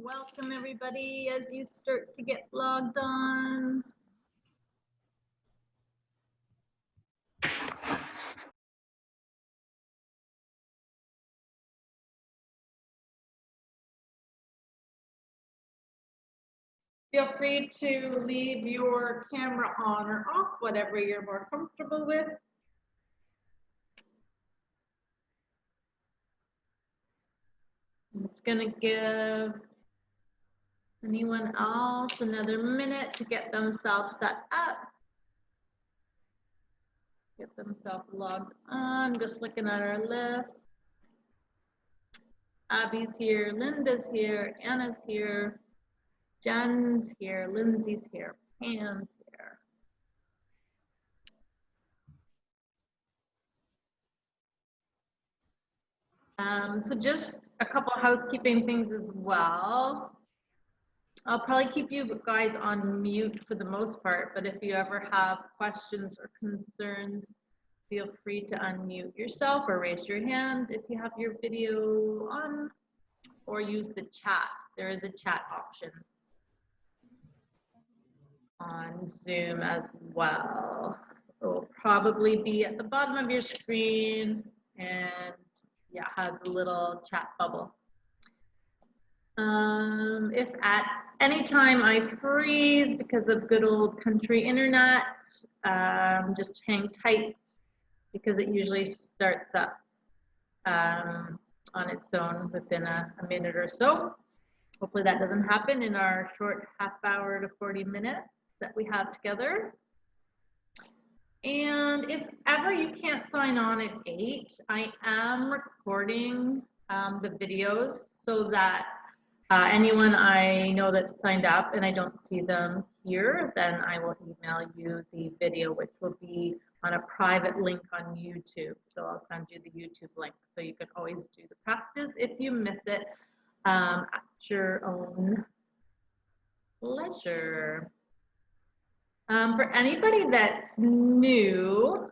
Welcome everybody as you start to get logged on. Feel free to leave your camera on or off, whatever you're more comfortable with. I'm just gonna give anyone else another minute to get themselves set up. Get themselves logged on. Just looking at our list. Abby's here, Linda's here, Anna's here, Jen's here, Lindsay's here, Pam's here. So just a couple of housekeeping things as well. I'll probably keep you guys on mute for the most part, but if you ever have questions or concerns, feel free to unmute yourself or raise your hand if you have your video on, or use the chat. There is a chat option on Zoom as well. It will probably be at the bottom of your screen, and yeah, has a little chat bubble. If at any time I freeze because of good old country internet, just hang tight because it usually starts up on its own within a minute or so. Hopefully that doesn't happen in our short half hour to 40 minutes that we have together. And if ever you can't sign on at 8, I am recording the videos so that anyone I know that signed up and I don't see them here, then I will email you the video, which will be on a private link on YouTube. So I'll send you the YouTube link so you can always do the practice if you miss it at your own leisure. For anybody that's new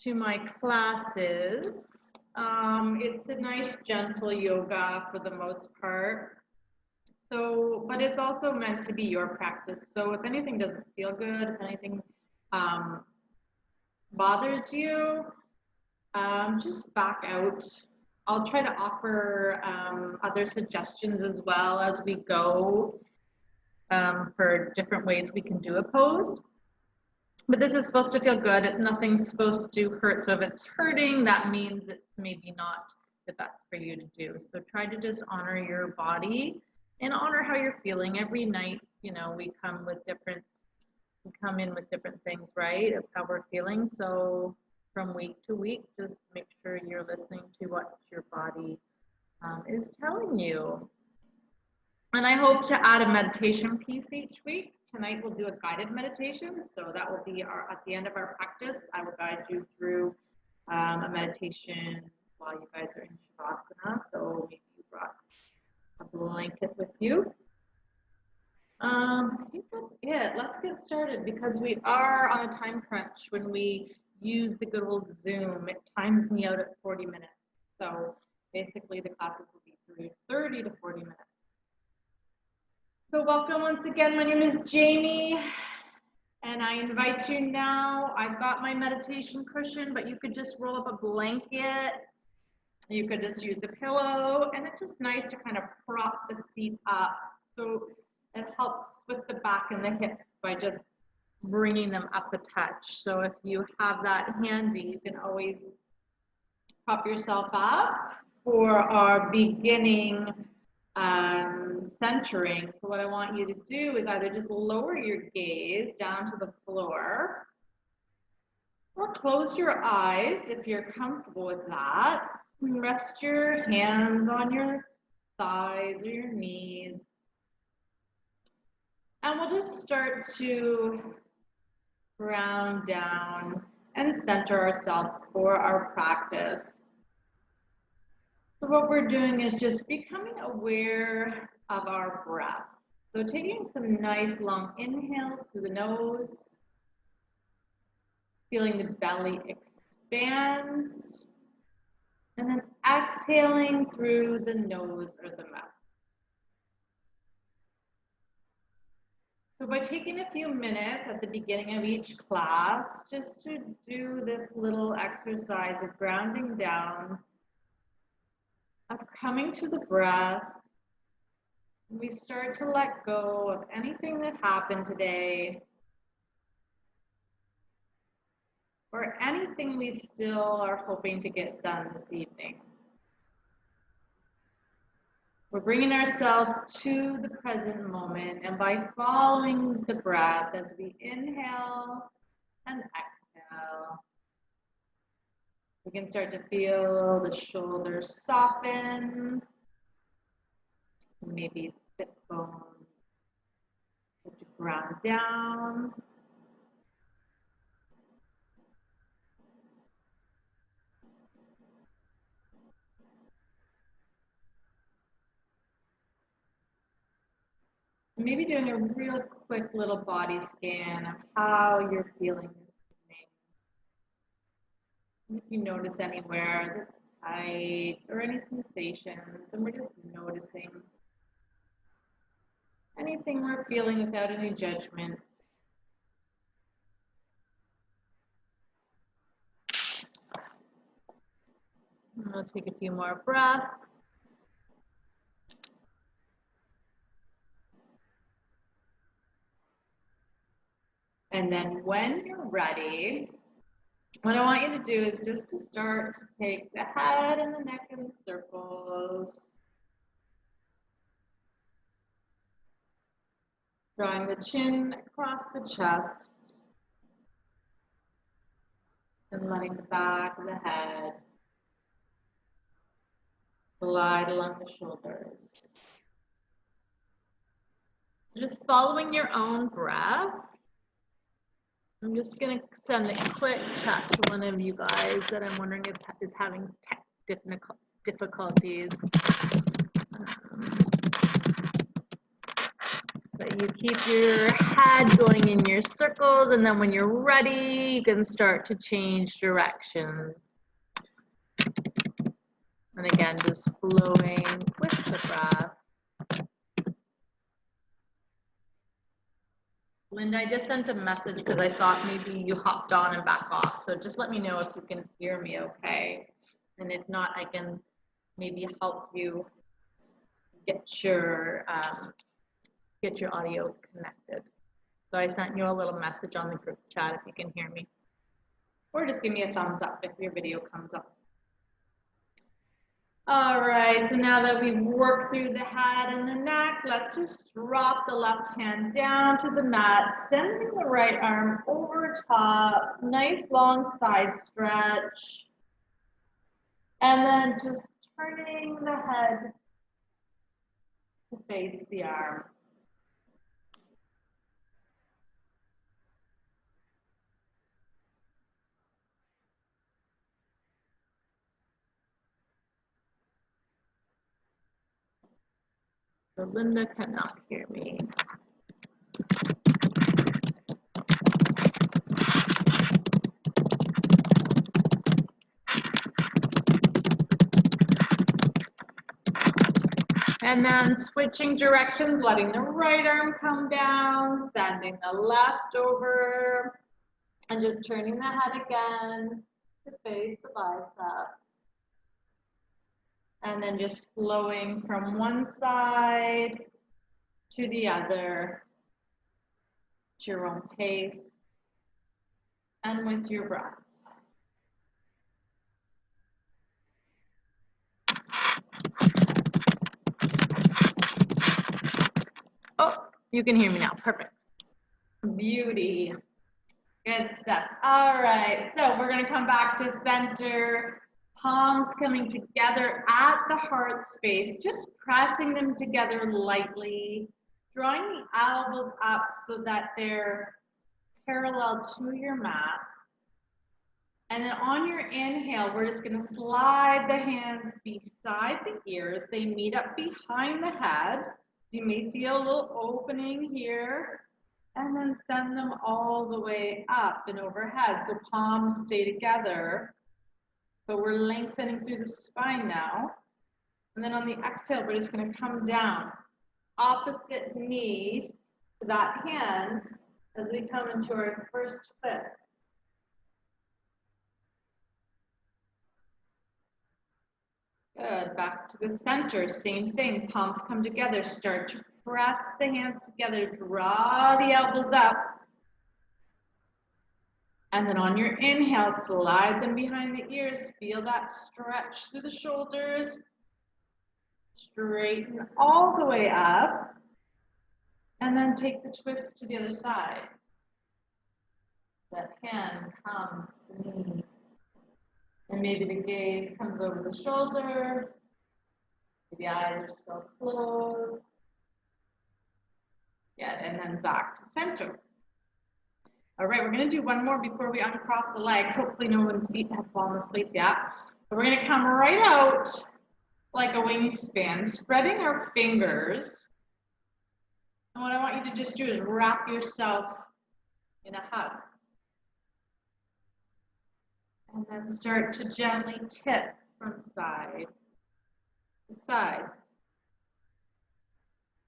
to my classes, it's a nice gentle yoga for the most part. So, but it's also meant to be your practice. So if anything doesn't feel good, if anything bothers you, just back out. I'll try to offer other suggestions as well as we go for different ways we can do a pose. But this is supposed to feel good. Nothing's supposed to hurt. So if it's hurting, that means it's maybe not the best for you to do. So try to just honor your body and honor how you're feeling. Every night, you know, we come in with different things, right, of how we're feeling. So from week to week, just make sure you're listening to what your body is telling you. And I hope to add a meditation piece each week. Tonight we'll do a guided meditation. So that will be at the end of our practice. I will guide you through a meditation while you guys are in Shavasana. So maybe you brought a blanket with you. I think that's it. Let's get started because we are on a time crunch when we use the good old Zoom. It times me out at 40 minutes. So basically the classes will be through 30 to 40 minutes. So welcome once again. My name is Jamie, and I invite you now. I've got my meditation cushion, but you could just roll up a blanket. You could just use a pillow, and it's just nice to kind of prop the seat up. So it helps with the back and the hips by just bringing them up a touch. So if you have that handy, you can always prop yourself up for our beginning centering. So what I want you to do is either just lower your gaze down to the floor or close your eyes if you're comfortable with that. And rest your hands on your thighs or your knees. And we'll just start to ground down and center ourselves for our practice. So what we're doing is just becoming aware of our breath. So taking some nice long inhales through the nose, feeling the belly expand, and then exhaling through the nose or the mouth. So by taking a few minutes at the beginning of each class, just to do this little exercise of grounding down, of coming to the breath, we start to let go of anything that happened today, or anything we still are hoping to get done this evening. We're bringing ourselves to the present moment, and by following the breath as we inhale and exhale, we can start to feel the shoulders soften, maybe sit bones start to ground down. Maybe doing a real quick little body scan of how you're feeling this evening. If you notice anywhere that's tight or any sensations, and we're just noticing anything we're feeling without any judgment. And we'll take a few more breaths. And then when you're ready, what I want you to do is just to start to take the head and the neck in circles. Drawing the chin across the chest. And letting the back of the head glide along the shoulders. So just following your own breath. I'm just going to send a quick chat to one of you guys that I'm wondering if is having tech difficulties. But you keep your head going in your circles, and then when you're ready, you can start to change direction. And again, just flowing with the breath. Linda, I just sent a message because I thought maybe you hopped on and back off. So just let me know if you can hear me okay. And if not, I can maybe help you get your audio connected. So I sent you a little message on the group chat if you can hear me. Or just give me a thumbs up if your video comes up. All right, so now that we've worked through the head and the neck, let's just drop the left hand down to the mat, sending the right arm over top, nice long side stretch. And then just turning the head to face the arm. So Linda cannot hear me. And then switching directions, letting the right arm come down, sending the left over, and just turning the head again to face the bicep. And then just flowing from one side to the other at your own pace and with your breath. Oh, you can hear me now. Perfect. Beauty. Good stuff. All right, so we're going to come back to center. Palms coming together at the heart space, just pressing them together lightly, drawing the elbows up so that they're parallel to your mat. And then on your inhale, we're just going to slide the hands beside the ears. They meet up behind the head. You may feel a little opening here. And then send them all the way up and overhead. So palms stay together. But we're lengthening through the spine now. And then on the exhale, we're just going to come down. Opposite knee to that hand as we come into our first twist. Good, back to the center, same thing, palms come together, start to press the hands together, draw the elbows up. And then on your inhale, slide them behind the ears, feel that stretch through the shoulders. Straighten all the way up. And then take the twist to the other side. That hand comes to the knee. And maybe the gaze comes over the shoulder. The eyes are still closed. Yeah, and then back to center. All right, we're going to do one more before we uncross the legs. Hopefully no one's feet have fallen asleep yet. But we're going to come right out like a wingspan, spreading our fingers. And what I want you to just do is wrap yourself in a hug. And then start to gently tip from side to side.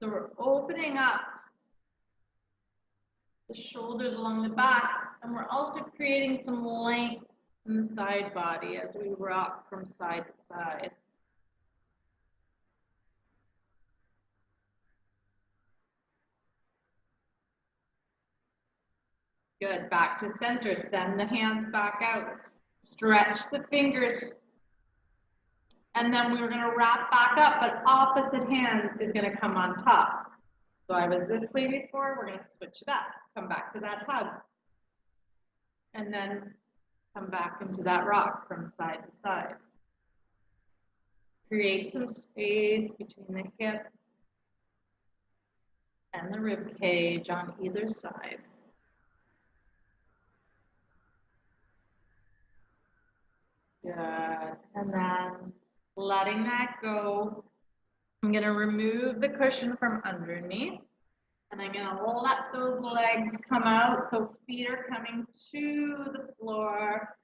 So we're opening up the shoulders along the back, and we're also creating some length in the side body as we rock from side to side. Good, back to center, send the hands back out. Stretch the fingers, and then we're going to wrap back up, but opposite hand is going to come on top. So I was this way before, we're going to switch it up. Come back to that hug. And then come back into that rock from side to side. Create some space between the hip and the rib cage on either side. Good. And then letting that go, I'm going to remove the cushion from underneath. And I'm going to let those legs come out. So feet are coming to the floor.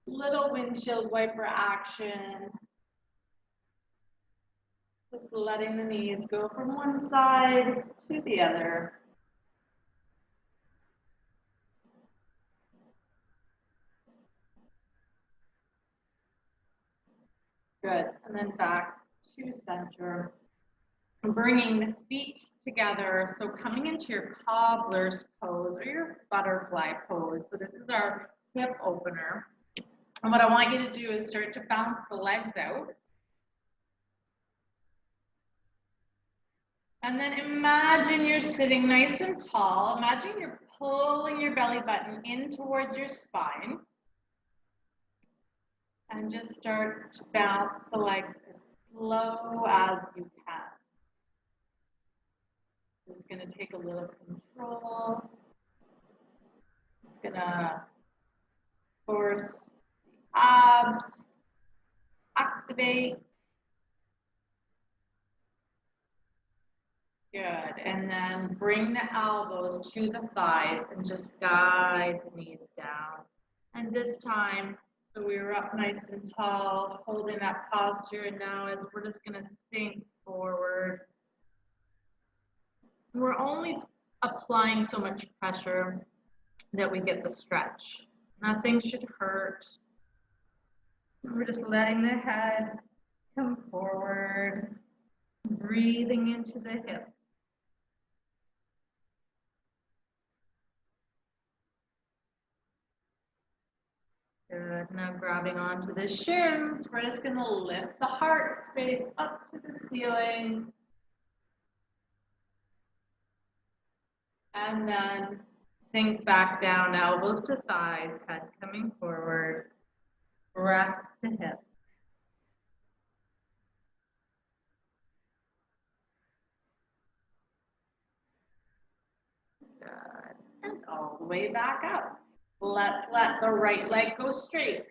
Little windshield wiper action. Just letting the knees go from one side to the other. Good. And then back to center. Bringing the feet together. So coming into your cobbler's pose or your butterfly pose. So this is our hip opener. And what I want you to do is start to bounce the legs out. And then imagine you're sitting nice and tall. Imagine you're pulling your belly button in towards your spine. And just start to bounce the legs as slow as you can. Just going to take a little control. It's going to force the abs, activate. Good. And then bring the elbows to the thighs and just guide the knees down. And this time, so we were up nice and tall, holding that posture. And now as we're just going to sink forward. We're only applying so much pressure that we get the stretch. Nothing should hurt. We're just letting the head come forward, breathing into the hip. Good. Now grabbing onto the shins, we're just going to lift the heart space up to the ceiling. And then sink back down, elbows to thighs, head coming forward, breath to hip. Good. And all the way back up. Let's let the right leg go straight.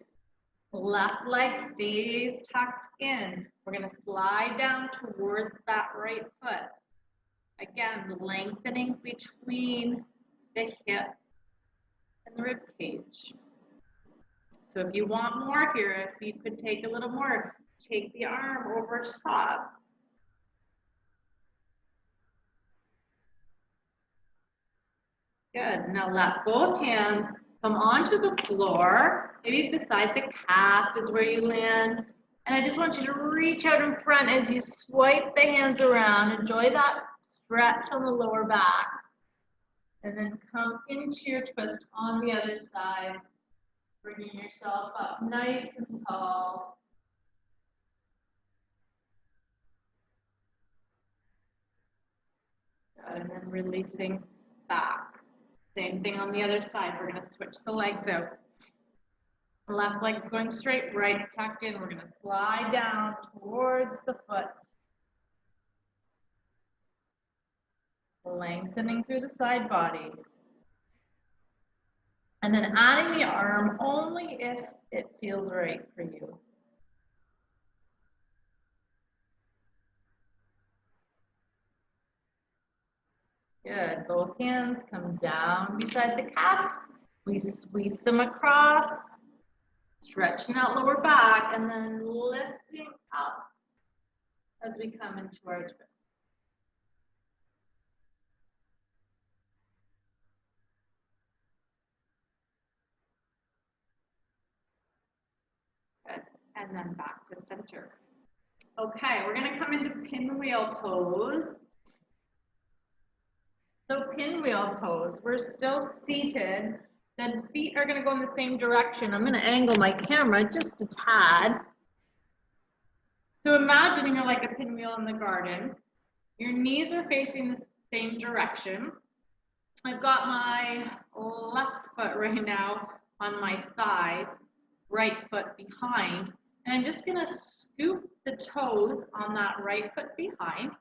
Left leg stays tucked in. We're going to slide down towards that right foot. Again, lengthening between the hip and the rib cage. So if you want more here, if you could take a little more, take the arm over top. Good. Now let both hands come onto the floor. Maybe beside the calf is where you land. And I just want you to reach out in front as you swipe the hands around. Enjoy that stretch on the lower back. And then come into your twist on the other side, bringing yourself up nice and tall. And then releasing back. Same thing on the other side. We're going to switch the legs out. Left leg's going straight, right's tucked in. We're going to slide down towards the foot. Lengthening through the side body. And then adding the arm only if it feels right for you. Good. Both hands come down beside the calf. We sweep them across, stretching that lower back, and then lifting up as we come into our twist. Good. And then back to center. Okay, we're going to come into pinwheel pose. So pinwheel pose, we're still seated. The feet are going to go in the same direction. I'm going to angle my camera just a tad. So imagine you're like a pinwheel in the garden. Your knees are facing the same direction. I've got my left foot right now on my thigh, right foot behind. And I'm just going to scoop the toes on that right foot behind.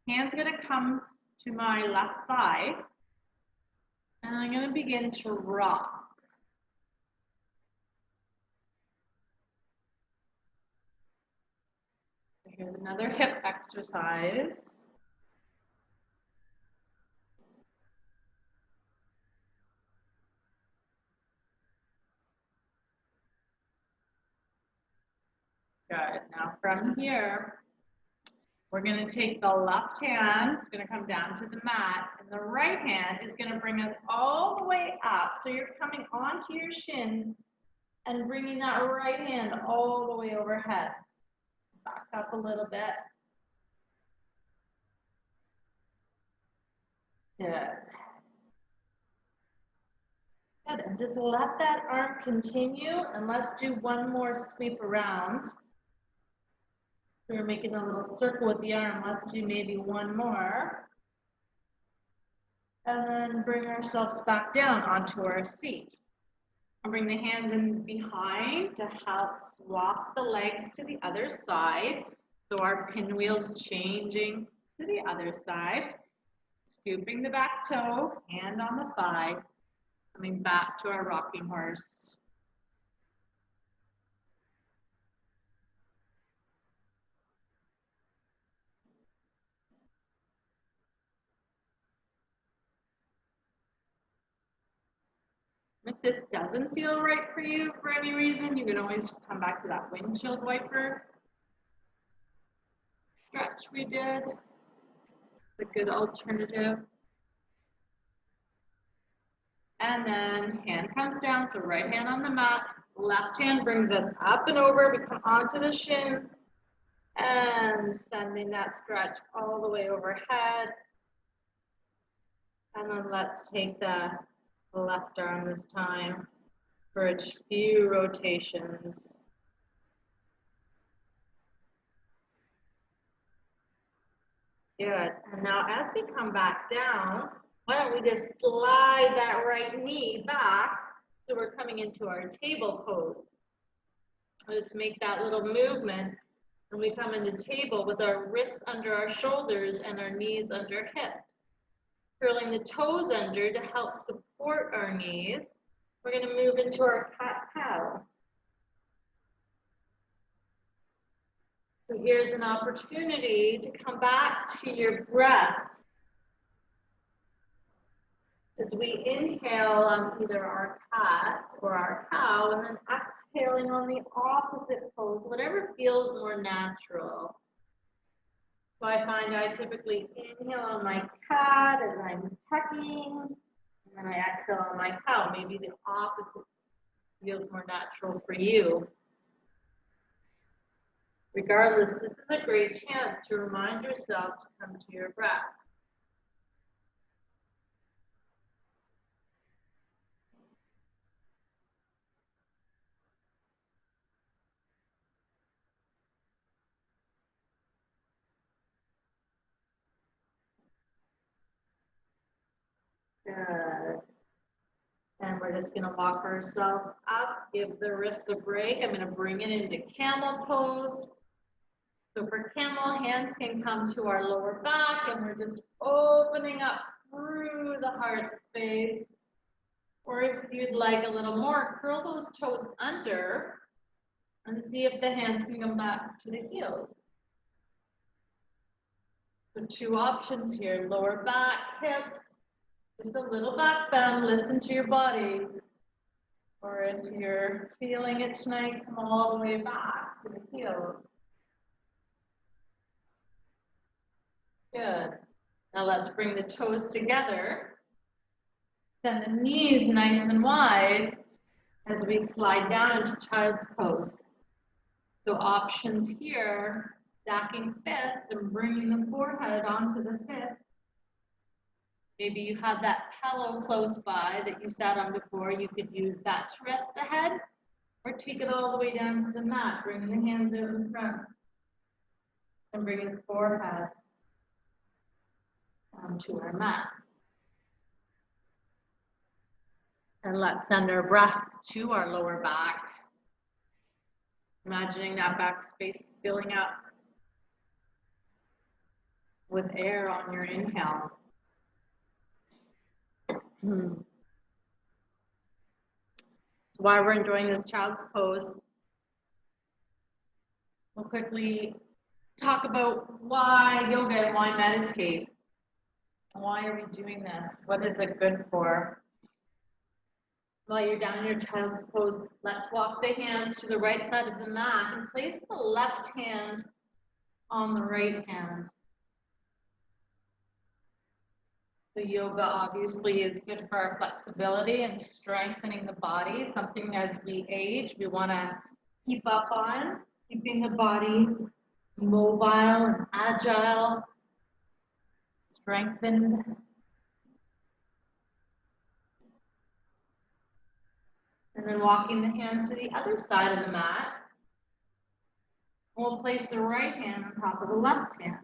Hands going to come to my left thigh. And I'm going to begin to rock. Here's another hip exercise. Good. Now from here, we're going to take the left hand, it's going to come down to the mat, and the right hand is going to bring us all the way up. So you're coming onto your shin and bringing that right hand all the way overhead. Back up a little bit. Good. Good, and just let that arm continue, and let's do one more sweep around. So we're making a little circle with the arm. Let's do maybe one more. And then bring ourselves back down onto our seat. I'll bring the hands in behind to help swap the legs to the other side. So our pinwheel's changing to the other side. Scooping the back toe, hand on the thigh. Coming back to our rocking horse. If this doesn't feel right for you for any reason, you can always come back to that windshield wiper stretch we did. It's a good alternative. And then hand comes down, so right hand on the mat, left hand brings us up and over, we come onto the shins, and sending that stretch all the way overhead. And then let's take the left arm this time for a few rotations. Good. And now as we come back down, why don't we just slide that right knee back so we're coming into our table pose. Just make that little movement and we come into table with our wrists under our shoulders and our knees under hips. Curling the toes under to help support our knees. We're going to move into our cat-cow. So here's an opportunity to come back to your breath as we inhale on either our cat or our cow, and then exhaling on the opposite pose, whatever feels more natural. So I find I typically inhale on my cat as I'm tucking, And I exhale on my cow. Maybe the opposite feels more natural for you. Regardless, this is a great chance to remind yourself to come to your breath. Good. And we're just going to walk ourselves up, give the wrists a break. I'm going to bring it into camel pose. So for camel, hands can come to our lower back, and we're just opening up through the heart space. Or if you'd like a little more, curl those toes under and see if the hands can come back to the heels. So two options here, lower back, hips, just a little back bend, listen to your body. Or if you're feeling it tonight, come all the way back to the heels. Good. Now let's bring the toes together. Send the knees nice and wide as we slide down into child's pose. So options here, stacking fists and bringing the forehead onto the fist. Maybe you have that pillow close by that you sat on before. You could use that to rest the head, or take it all the way down to the mat, bringing the hands out in front, and bringing the forehead onto our mat. And let's send our breath to our lower back. Imagining that back space filling up with air on your inhale. While we're enjoying this child's pose, we'll quickly talk about why yoga and why meditate. Why are we doing this? What is it good for? While you're down in your child's pose, let's walk the hands to the right side of the mat and place the left hand on the right hand. So yoga obviously is good for our flexibility and strengthening the body, something as we age we want to keep up on, keeping the body mobile and agile, strengthened. And then walking the hands to the other side of the mat, we'll place the right hand on top of the left hand.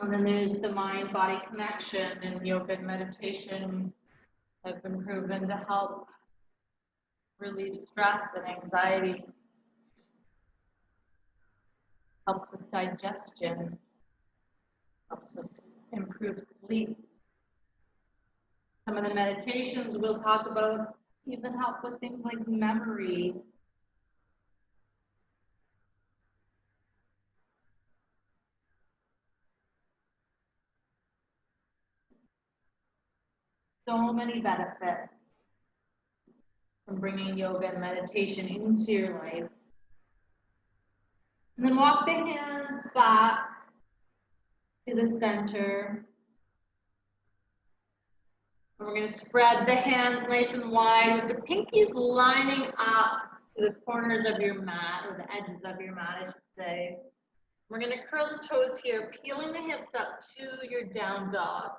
And then there's the mind-body connection, and yoga and meditation have been proven to help relieve stress and anxiety, helps with digestion, helps us improve sleep. Some of the meditations we'll talk about even help with things like memory. So many benefits from bringing yoga and meditation into your life. And then walk the hands back to the center. And we're going to spread the hands nice and wide with the pinkies lining up to the corners of your mat, or the edges of your mat, I should say. We're going to curl the toes here, peeling the hips up to your down dog.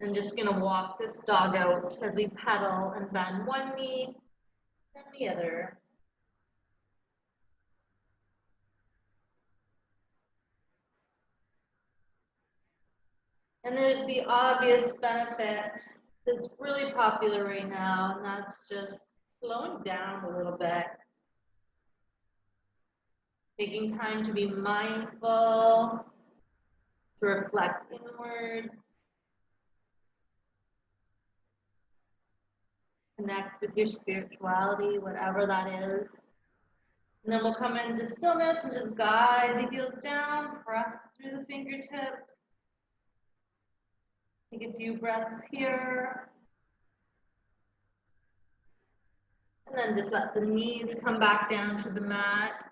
I'm just going to walk this dog out as we pedal and bend one knee and the other. And there's the obvious benefit that's really popular right now, and that's just slowing down a little bit. Taking time to be mindful, to reflect inward, connect with your spirituality, whatever that is. And then we'll come into stillness and just guide the heels down, press through the fingertips. Take a few breaths here. And then just let the knees come back down to the mat.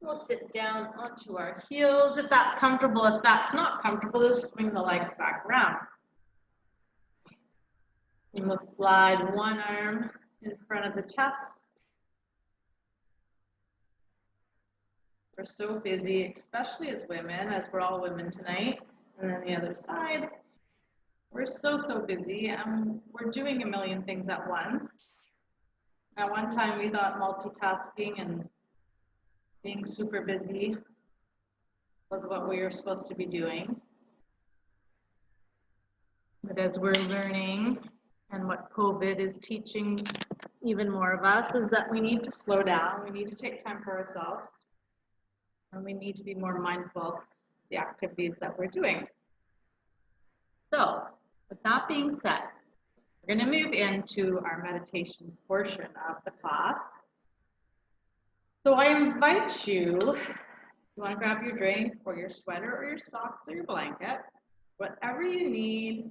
We'll sit down onto our heels if that's comfortable. If that's not comfortable, just swing the legs back around. And we'll slide one arm in front of the chest. We're so busy, especially as women, as we're all women tonight. And then the other side, we're so busy, and we're doing a million things at once. At one time, we thought multitasking and being super busy was what we were supposed to be doing. But as we're learning, and what COVID is teaching even more of us, is that we need to slow down, we need to take time for ourselves, and we need to be more mindful of the activities that we're doing. So, with that being said, we're going to move into our meditation portion of the class. So I invite you, if you want to grab your drink or your sweater or your socks or your blanket, whatever you need,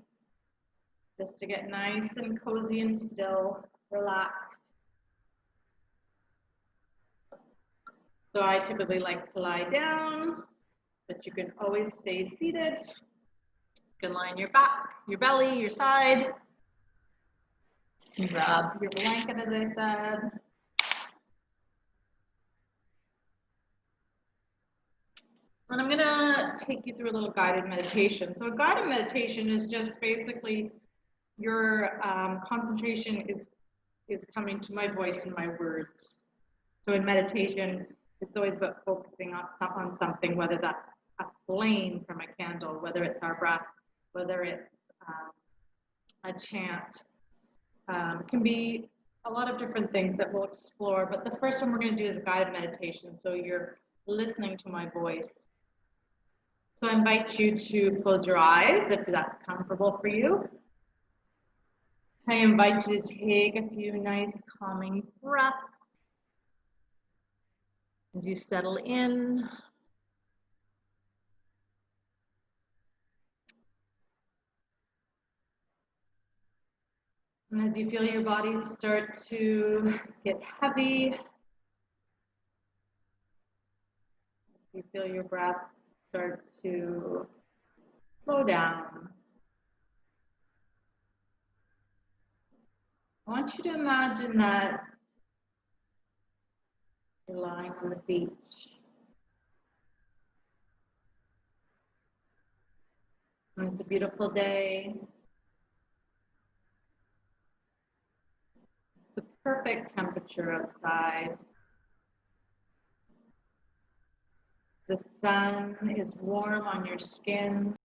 just to get nice and cozy and still, relaxed. So I typically like to lie down, but you can always stay seated. You can lie on your back, your belly, your side. Grab your blanket, as I said. And I'm going to take you through a little guided meditation. So a guided meditation is just basically your concentration is coming to my voice and my words. So in meditation, it's always about focusing on something, whether that's a flame from a candle, whether it's our breath, whether it's a chant. It can be a lot of different things that we'll explore, but the first one we're going to do is a guided meditation. So you're listening to my voice. So I invite you to close your eyes if that's comfortable for you. I invite you to take a few nice calming breaths as you settle in. And as you feel your body start to get heavy, you feel your breath start to slow down. I want you to imagine that you're lying on the beach. And it's a beautiful day. It's the perfect temperature outside. The sun is warm on your skin.